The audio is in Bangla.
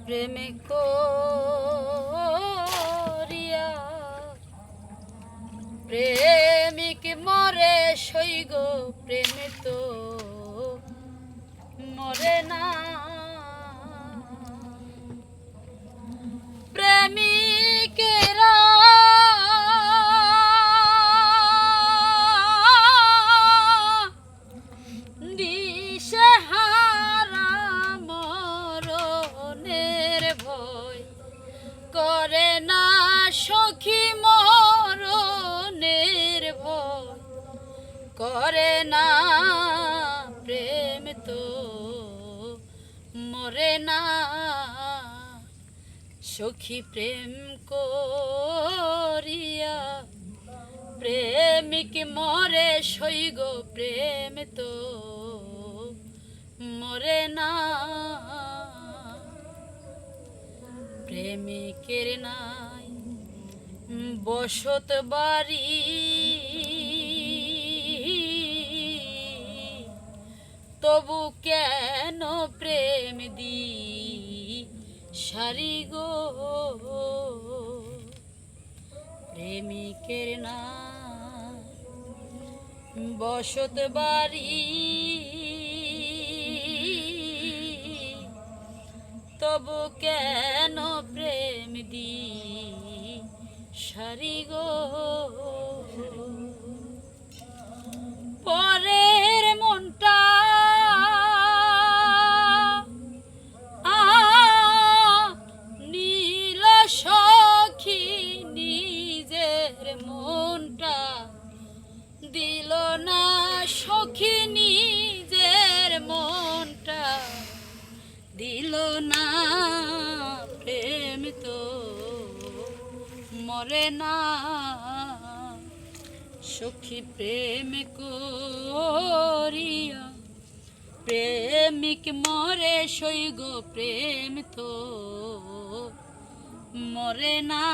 প্রেম করিয়া প্রেমিক মরে সইগ প্রেম তো মরে না। প্রেমিকেরা দিশেহারা মরণের ভয় করে না সখী, মরণের ভয় করে না। প্রেম তো মরে না সখী, প্রেম করিয়া প্রেমিক মরে সইগ প্রেম তো মরে না। প্রেমিকের নাই বসত বাড়ি, তবু কেন প্রেম দি সারি গো। প্রেমিকের না বসত বাড়ি, তবু কেন প্রেম দি সারি গো। পরের মনটা নীল সখী, নিজের মনটা দিল না সখী, নিজের মনটা দিল না। প্রেম তো মরে না সখী, প্রেম করিয়া প্রেমিক মরে সইগ প্রেম তো মরে না।